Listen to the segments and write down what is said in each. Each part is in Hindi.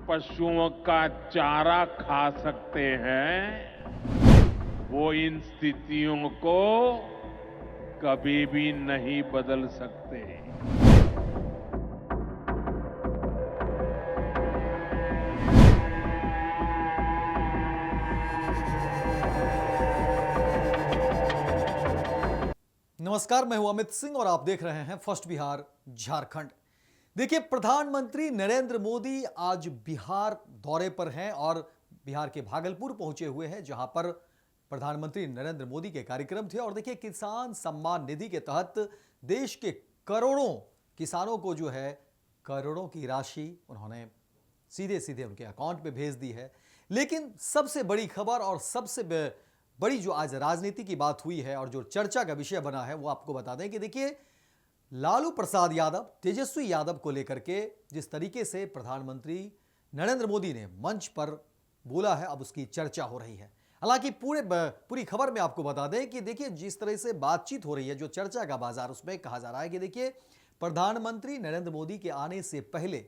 पशुओं का चारा खा सकते हैं, वो इन स्थितियों को कभी भी नहीं बदल सकते। नमस्कार, मैं हूं अमित सिंह और आप देख रहे हैं फर्स्ट बिहार झारखंड। देखिए, प्रधानमंत्री नरेंद्र मोदी आज बिहार दौरे पर हैं और बिहार के भागलपुर पहुंचे हुए हैं, जहां पर प्रधानमंत्री नरेंद्र मोदी के कार्यक्रम थे। और देखिए, किसान सम्मान निधि के तहत देश के करोड़ों किसानों को जो है करोड़ों की राशि उन्होंने सीधे सीधे उनके अकाउंट में भेज दी है। लेकिन सबसे बड़ी खबर और सबसे बड़ी जो आज राजनीति की बात हुई है और जो चर्चा का विषय बना है, वो आपको बता दें कि देखिए, लालू प्रसाद यादव, तेजस्वी यादव को लेकर के जिस तरीके से प्रधानमंत्री नरेंद्र मोदी ने मंच पर बोला है, अब उसकी चर्चा हो रही है। हालांकि पूरी खबर में आपको बता दें कि देखिए, जिस तरह से बातचीत हो रही है, जो चर्चा का बाजार, उसमें कहा जा रहा है कि देखिए, प्रधानमंत्री नरेंद्र मोदी के आने से पहले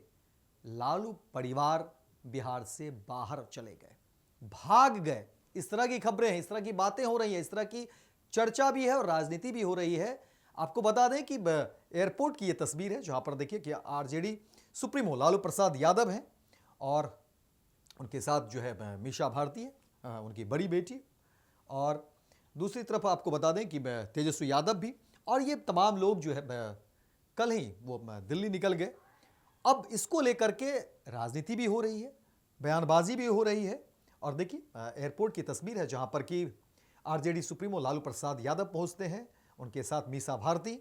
लालू परिवार बिहार से बाहर चले गए, भाग गए। इस तरह की खबरें हैं, इस तरह की बातें हो रही हैं, इस तरह की चर्चा भी है और राजनीति भी हो रही है। आपको बता दें कि एयरपोर्ट की ये तस्वीर है, जहां पर देखिए कि आरजेडी सुप्रीमो लालू प्रसाद यादव हैं और उनके साथ जो है मीसा भारती है, उनकी बड़ी बेटी, और दूसरी तरफ आपको बता दें कि तेजस्वी यादव भी। और ये तमाम लोग जो है कल ही वो दिल्ली निकल गए। अब इसको लेकर के राजनीति भी हो रही है, बयानबाजी भी हो रही है। और देखिए, एयरपोर्ट की तस्वीर है, जहां पर कि आरजेडी सुप्रीमो लालू प्रसाद यादव पहुंचते हैं, उनके साथ मीसा भारती,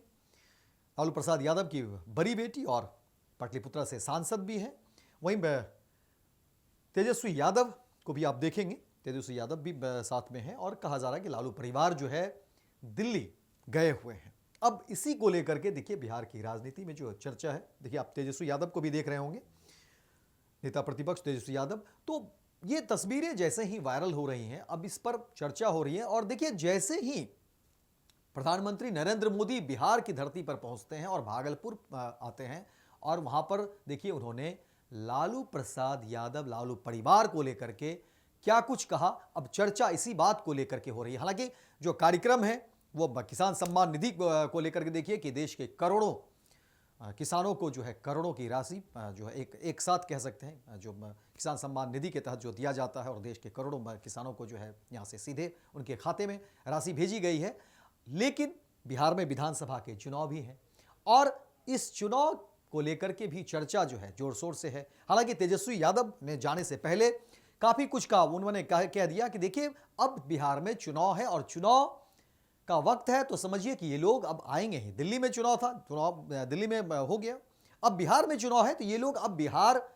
लालू प्रसाद यादव की बड़ी बेटी और पाटलिपुत्रा से सांसद भी हैं। वहीं तेजस्वी यादव को भी आप देखेंगे, तेजस्वी यादव भी साथ में हैं। और कहा जा रहा है कि लालू परिवार जो है दिल्ली गए हुए हैं। अब इसी को लेकर के देखिए, बिहार की राजनीति में जो चर्चा है, देखिए आप तेजस्वी यादव को भी देख रहे होंगे, नेता प्रतिपक्ष तेजस्वी यादव। तो ये तस्वीरें जैसे ही वायरल हो रही हैं, अब इस पर चर्चा हो रही है। और देखिए, जैसे ही प्रधानमंत्री नरेंद्र मोदी बिहार की धरती पर पहुंचते हैं और भागलपुर आते हैं, और वहां पर देखिए उन्होंने लालू प्रसाद यादव, लालू परिवार को लेकर के क्या कुछ कहा। अब चर्चा इसी बात को लेकर के हो रही है। हालांकि जो कार्यक्रम है वो किसान सम्मान निधि को लेकर के देखिए कि देश के करोड़ों किसानों को जो है करोड़ों की राशि जो है एक साथ कह सकते हैं, जो किसान सम्मान निधि के तहत जो दिया जाता है, और देश के करोड़ों किसानों को जो है यहाँ से सीधे उनके खाते में राशि भेजी गई है। लेकिन बिहार में विधानसभा के चुनाव भी हैं और इस चुनाव को लेकर के भी चर्चा जो है जोर शोर से है। हालांकि तेजस्वी यादव ने जाने से पहले काफी कुछ कहा। उन्होंने कह दिया कि देखिए, अब बिहार में चुनाव है और चुनाव का वक्त है, तो समझिए कि ये लोग अब आएंगे ही। दिल्ली में चुनाव था, चुनाव दिल्ली में हो गया, अब बिहार में चुनाव है, तो ये लोग अब बिहार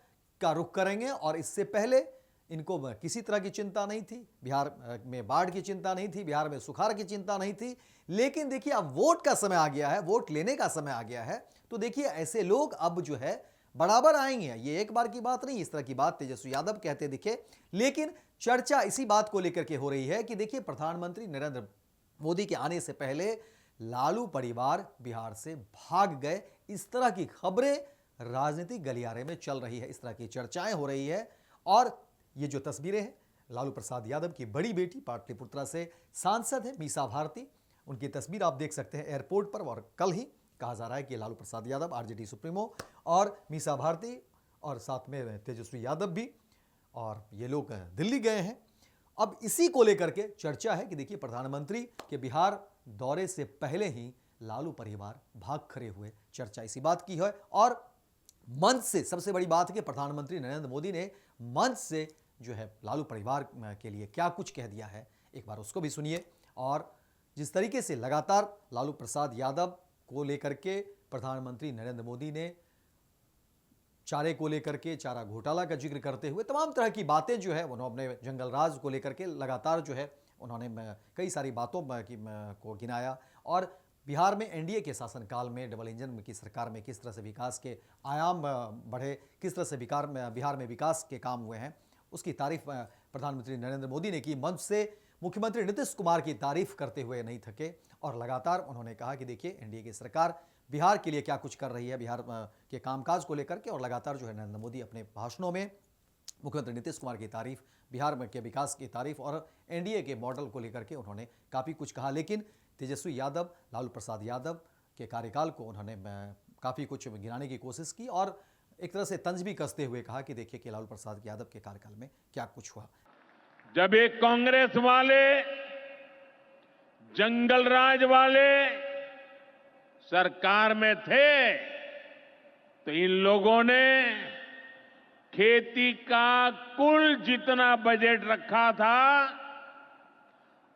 का रुख करेंगे। और इससे पहले इनको किसी तरह की चिंता नहीं थी, बिहार में बाढ़ की चिंता नहीं थी, बिहार में सुखाड़ की चिंता नहीं थी। लेकिन देखिए, अब वोट का समय आ गया है, वोट लेने का समय आ गया है, तो देखिए ऐसे लोग अब जो है बराबर आएंगे। ये एक बार की बात नहीं, इस तरह की बात तेजस्वी यादव कहते दिखे। लेकिन चर्चा इसी बात को लेकर के हो रही है कि देखिए, प्रधानमंत्री नरेंद्र मोदी के आने से पहले लालू परिवार बिहार से भाग गए। इस तरह की खबरें राजनीतिक गलियारे में चल रही है, इस तरह की चर्चाएं हो रही है। और ये जो तस्वीरें हैं, लालू प्रसाद यादव की बड़ी बेटी, पाटलिपुत्रा से सांसद है मीसा भारती, उनकी तस्वीर आप देख सकते हैं एयरपोर्ट पर। और कल ही कहा जा रहा है कि लालू प्रसाद यादव, आरजेडी सुप्रीमो, और मीसा भारती, और साथ में तेजस्वी यादव भी, और ये लोग दिल्ली गए हैं। अब इसी को लेकर के चर्चा है कि देखिए, प्रधानमंत्री के बिहार दौरे से पहले ही लालू परिवार भाग खड़े हुए। चर्चा इसी बात की है। और मंच से सबसे बड़ी बात है कि प्रधानमंत्री नरेंद्र मोदी ने मंच से जो है लालू परिवार के लिए क्या कुछ कह दिया है, एक बार उसको भी सुनिए। और जिस तरीके से लगातार लालू प्रसाद यादव को लेकर के प्रधानमंत्री नरेंद्र मोदी ने चारे को लेकर के, चारा घोटाला का जिक्र करते हुए तमाम तरह की बातें जो है उन्होंने जंगल राज को लेकर के लगातार जो है उन्होंने कई सारी बातों को गिनाया। और बिहार में एनडीए के शासनकाल में डबल इंजन की सरकार में किस तरह से विकास के आयाम बढ़े, किस तरह से बिहार में विकास के काम हुए हैं, उसकी तारीफ प्रधानमंत्री नरेंद्र मोदी ने की। मंच से मुख्यमंत्री नीतीश कुमार की तारीफ करते हुए नहीं थके और लगातार उन्होंने कहा कि देखिए, एनडीए की सरकार बिहार के लिए क्या कुछ कर रही है, बिहार के कामकाज को लेकर के। और लगातार जो है नरेंद्र मोदी अपने भाषणों में मुख्यमंत्री नीतीश कुमार की तारीफ, बिहार में के विकास की तारीफ और एनडीए के मॉडल को लेकर के उन्होंने काफ़ी कुछ कहा। लेकिन तेजस्वी यादव, लालू प्रसाद यादव के कार्यकाल को उन्होंने काफ़ी कुछ गिनाने की कोशिश की और एक तरह से तंज भी कसते हुए कहा कि देखिए कि लालू प्रसाद यादव के कार्यकाल में क्या कुछ हुआ। जब एक कांग्रेस वाले, जंगल राज वाले सरकार में थे तो इन लोगों ने खेती का कुल जितना बजट रखा था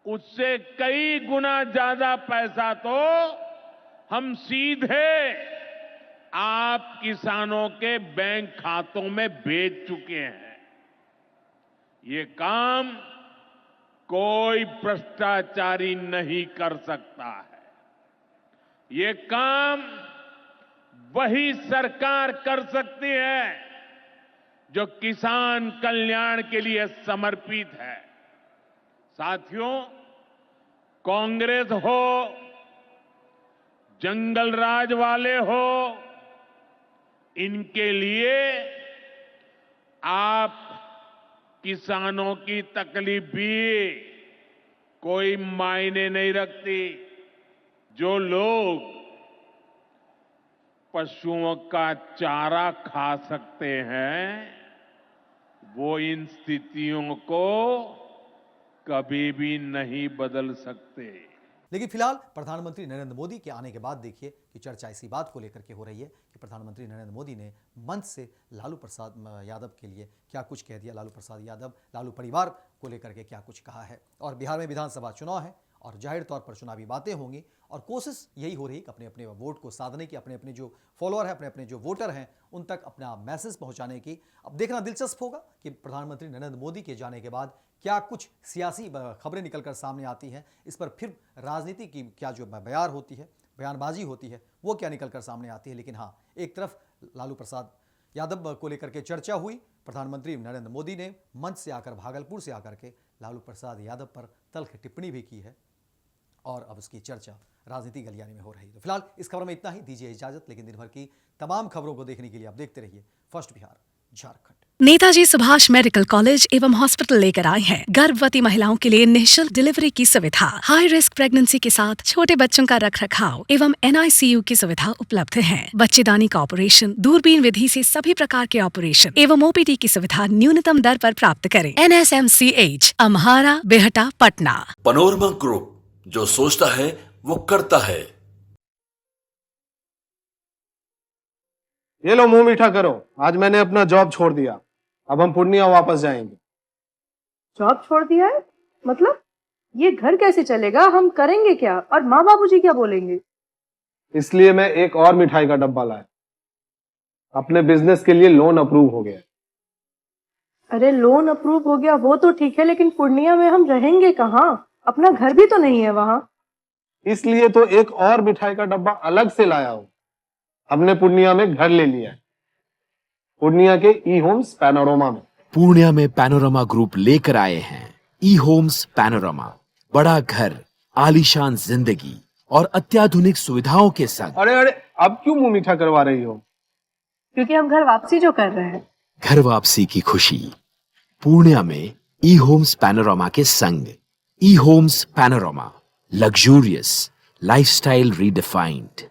उससे कई गुना ज्यादा पैसा तो हम सीधे आप किसानों के बैंक खातों में भेज चुके हैं। ये काम कोई भ्रष्टाचारी नहीं कर सकता है। ये काम वही सरकार कर सकती है जो किसान कल्याण के लिए समर्पित है। साथियों, कांग्रेस हो, जंगल राज वाले हो, इनके लिए आप किसानों की तकलीफ भी कोई मायने नहीं रखती। जो लोग पशुओं का चारा खा सकते हैं वो इन स्थितियों को कभी भी नहीं बदल सकते। लेकिन फिलहाल प्रधानमंत्री नरेंद्र मोदी के आने के बाद देखिए कि चर्चा इसी बात को लेकर के हो रही है कि प्रधानमंत्री नरेंद्र मोदी ने मंच से लालू प्रसाद यादव के लिए क्या कुछ कह दिया, लालू प्रसाद यादव, लालू परिवार को लेकर के क्या कुछ कहा है। और बिहार में विधानसभा चुनाव है और जाहिर तौर पर चुनावी बातें होंगी और कोशिश यही हो रही है कि अपने अपने वोट को साधने की, अपने अपने जो फॉलोअर हैं, अपने अपने जो वोटर हैं, उन तक अपना मैसेज पहुंचाने की। अब देखना दिलचस्प होगा कि प्रधानमंत्री नरेंद्र मोदी के जाने के बाद क्या कुछ सियासी खबरें निकलकर सामने आती हैं, इस पर फिर राजनीति की क्या जो बयार होती है, बयानबाजी होती है, वो क्या निकलकर सामने आती है। लेकिन हाँ, एक तरफ लालू प्रसाद यादव को लेकर के चर्चा हुई, प्रधानमंत्री नरेंद्र मोदी ने मंच से आकर, भागलपुर से आकर के लालू प्रसाद यादव पर तल्ख टिप्पणी भी की है और अब उसकी चर्चा राजनीति गलियारे में हो रही है। तो फिलहाल इस खबर में इतना ही, दीजिए इजाजत। लेकिन दिन भर की तमाम खबरों को देखने के लिए आप देखते रहिए first Bihar Jharkhand. Netaji Subhash medical college एवं हॉस्पिटल लेकर आए हैं गर्भवती महिलाओं के लिए निःशुल्क डिलीवरी की सुविधा। हाई रिस्क प्रेगनेंसी के साथ छोटे बच्चों का रखरखाव एवं NICU की सुविधा उपलब्ध है। बच्चेदानी का ऑपरेशन, दूरबीन विधि से सभी प्रकार के ऑपरेशन एवं OPD की सुविधा न्यूनतम दर पर प्राप्त करें। NSMCH, अम्हारा, बेहटा, पटना। पैनोरमा ग्रुप, जो सोचता है वो करता है। ये लो, मुंह मीठा करो। आज मैंने अपना जॉब छोड़ दिया, अब हम पूर्णिया वापस जाएंगे। जॉब छोड़ दिया है? मतलब ये घर कैसे चलेगा? हम करेंगे क्या? और माँ बाबूजी क्या बोलेंगे? इसलिए मैं एक और मिठाई का डब्बा लाया। अपने बिजनेस के लिए लोन अप्रूव हो गया। अरे लोन अप्रूव हो गया वो तो ठीक है, लेकिन पूर्णिया में हम रहेंगे कहाँ? अपना घर भी तो नहीं है वहाँ। इसलिए तो एक और मिठाई का डब्बा अलग से लाया हूँ। हमने पूर्णिया में घर ले लिया है, पूर्णिया के E-Homes पैनोरमा में। पूर्णिया में पैनोरमा ग्रुप लेकर आए हैं E-Homes पैनोरमा। बड़ा घर, आलीशान जिंदगी और अत्याधुनिक सुविधाओं के संग। अरे अरे, अब क्यों मुंह मीठा करवा रही हो? क्योंकि हम घर वापसी जो कर रहे हैं। घर वापसी की खुशी पूर्णिया में E-Homes पैनोरमा के संग। E-Homes panorama, luxurious lifestyle redefined.